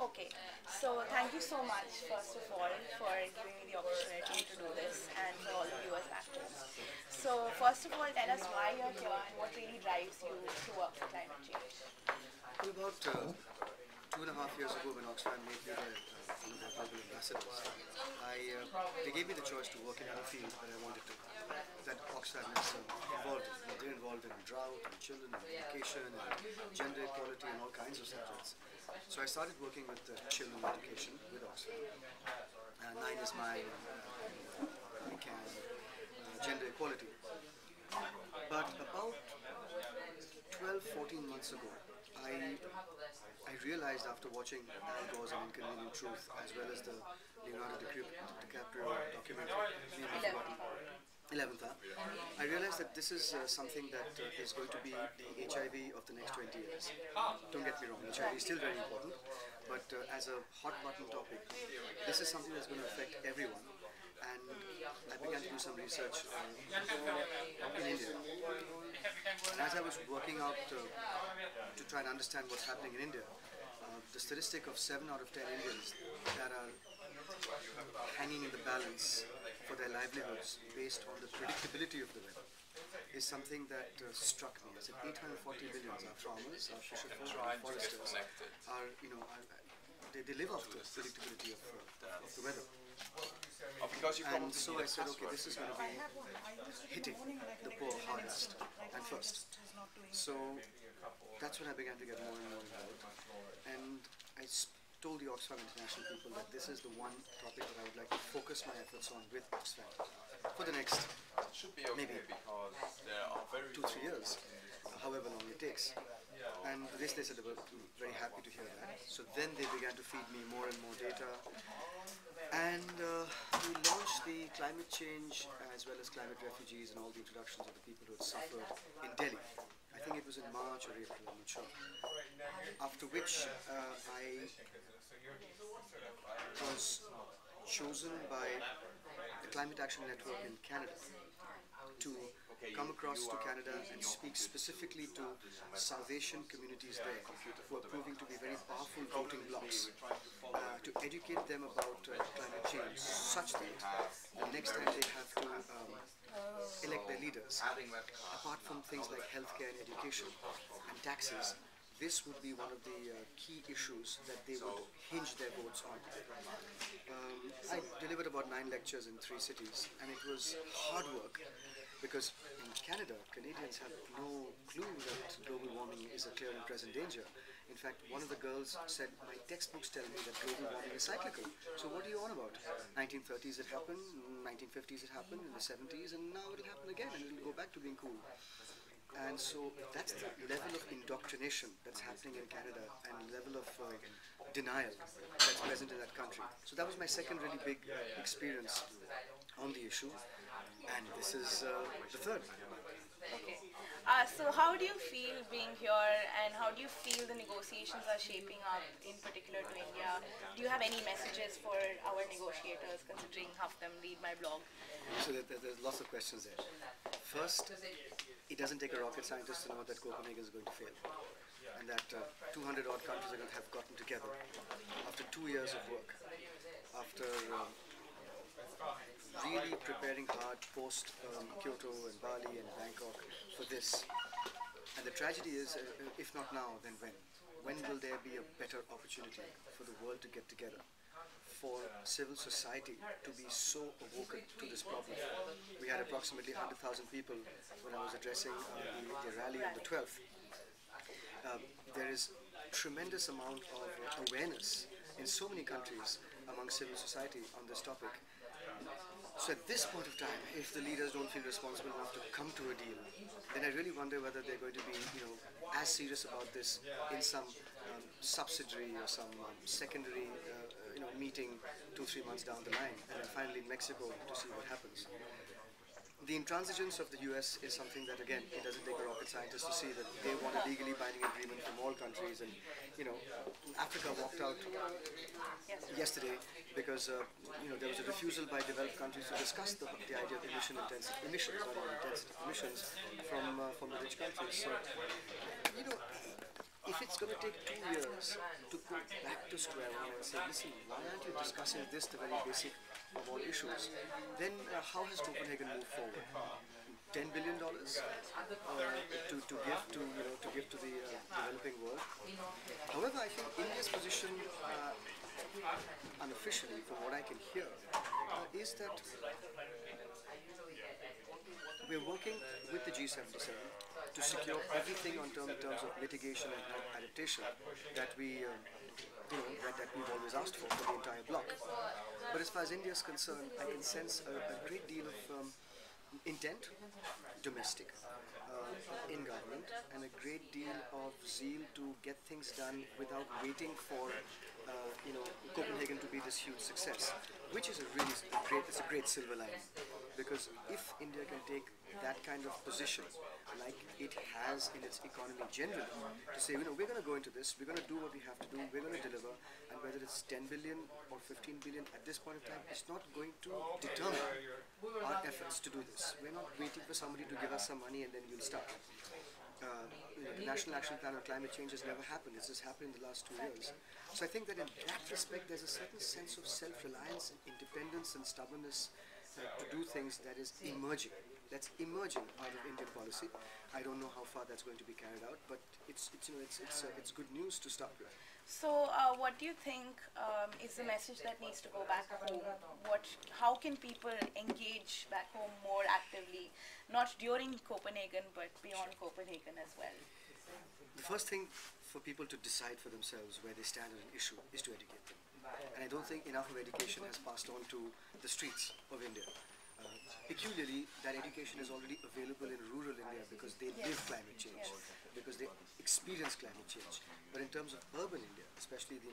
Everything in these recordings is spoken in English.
Okay, so thank you so much, first of all, for giving me the opportunity to do this and for all the viewers back home. So, first of all, tell us why you're here and what really drives you to work for climate change. Well, about 2.5 years ago, when Oxfam made me one of their global ambassadors, they gave me the choice to work in any field that I wanted to. That Oxfam is involved in. They're involved in drought and children and education and gender equality and all kinds of subjects. So I started working with children education with Oxfam. Nine is mine, we can, gender equality. But about 12, 14 months ago, I realized after watching Al Gore's An Inconvenient Truth as well as the Leonardo DiCaprio documentary, name I've 11th forgotten, hour. 11th Hour, I realized that this is something that is going to be the HIV of the next 20 years. Don't get me wrong, HIV is still very important, but as a hot button topic, this is something that's going to affect everyone. And I began to do some research in India. And as I was working out to try and understand what's happening in India, the statistic of 7 out of 10 Indians that are hanging in the balance for their livelihoods based on the predictability of the weather is something that struck me. I said 840 million are farmers, are fisherfolk, are foresters, they live off the predictability of the weather. And so I said, okay, this is going to be hitting the poor hardest and first. So that's when I began to get more and more involved. And I told the Oxfam International people that this is the one topic that I would like to focus my efforts on with Oxfam for the next maybe 2-3 years, however long it takes. And this they said they were very happy to hear that. So then they began to feed me more and more data. And we launched the climate change as well as climate refugees and all the introductions of the people who had suffered in Delhi. I think it was in March or April, I'm not sure. After which I was chosen by the Climate Action Network in Canada to come across to Canada and speak specifically to South Asian communities there who are proving to be very powerful voting blocs, to educate them about climate change such that the next time they have to elect their leaders, apart from things like healthcare and education and taxes, this would be one of the key issues that they would hinge their votes on. I delivered about 9 lectures in 3 cities, and it was hard work because in Canada, Canadians have no clue that global warming is a clear and present danger. In fact, one of the girls said, my textbooks tell me that global warming is cyclical. So what are you on about? 1930s it happened, 1950s it happened, in the 70s, and now it'll happen again and it'll go back to being cool. And so that's the level of indoctrination that's happening in Canada and level of denial that's present in that country. So that was my second really big experience on the issue, and this is the third. Okay. So how do you feel being here and how do you feel the negotiations are shaping up in particular to India? Do you have any messages for our negotiators considering half them read my blog? So there's lots of questions there. First, it doesn't take a rocket scientist to know that Copenhagen is going to fail and that 200 odd countries are going to have gotten together after 2 years of work, after really preparing hard post Kyoto and Bali and Bangkok for this. And the tragedy is, if not now, then when? When will there be a better opportunity for the world to get together, for civil society to be so awoken to this problem? We had approximately 100,000 people when I was addressing the rally on the 12th. There is tremendous amount of awareness in so many countries among civil society on this topic. So at this point of time, if the leaders don't feel responsible enough to come to a deal, then I really wonder whether they're going to be, as serious about this in some subsidiary or some secondary, meeting 2-3 months down the line, and then finally in Mexico to see what happens. The intransigence of the US is something that, again, it doesn't take a rocket scientist to see that they want a legally binding agreement from all countries. And, Africa walked out yesterday because, there was a refusal by developed countries to discuss the idea of emissions from the rich countries. So, if it's going to take 2 years to go back to square one and say, listen, why aren't you discussing this, the very basic of all issues? Then how has Copenhagen moved forward? $10 billion to give to the developing world. However, I think India's position, unofficially, from what I can hear, is that we're working with the G77 to secure everything in terms of mitigation and adaptation that that we've always asked for the entire bloc. But as far as India is concerned, I can sense a great deal of intent, domestic, in government, and a great deal of zeal to get things done without waiting for Copenhagen to be this huge success, which is it's a great silver lining, because if India can take that kind of position like it has in its economy generally, to say, we're going to go into this, we're going to do what we have to do, we're going to deliver, and whether it's 10 billion or 15 billion at this point in time, it's not going to determine our efforts to do this. We're not waiting for somebody to give us some money and then we'll start. The National Action Plan on Climate Change has never happened. It's just happened in the last 2 years. So I think that in that respect, there's a certain sense of self-reliance and independence and stubbornness to do things that is emerging. That's emerging out of Indian policy. I don't know how far that's going to be carried out, but it's good news to start with. So, what do you think is the message that needs to go back home? How can people engage back home more actively, not during Copenhagen, but beyond Copenhagen as well? The first thing for people to decide for themselves where they stand on an issue is to educate them. And I don't think enough of education has passed on to the streets of India. Peculiarly, that education is already available in rural India because they live climate change, because they experience climate change. But in terms of urban India, especially the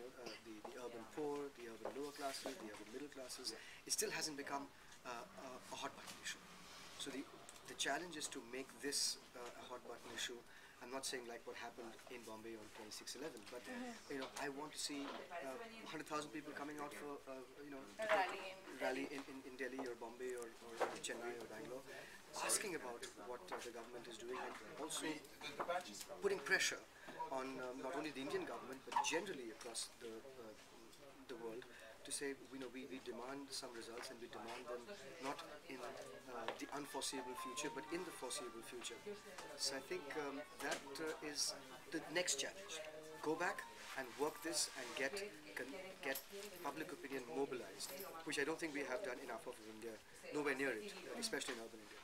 urban poor, the urban lower classes, the urban middle classes, it still hasn't become a hot button issue. So the challenge is to make this a hot button issue. I'm not saying like what happened in Bombay on 26/11, but I want to see 100,000 people coming out for A rally in Delhi or Bombay or Chennai or Bangalore, asking about what the government is doing, and also putting pressure on not only the Indian government but generally across the world, to say, we demand some results, and we demand them not in the unforeseeable future, but in the foreseeable future. So I think that is the next challenge. Go back and work this and get public opinion mobilized, which I don't think we have done enough of in India, nowhere near it, especially in urban India.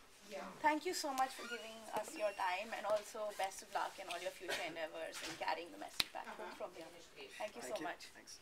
Thank you so much for giving us your time, and also best of luck in all your future endeavors and carrying the message back home from here. Thank you so much. Thanks.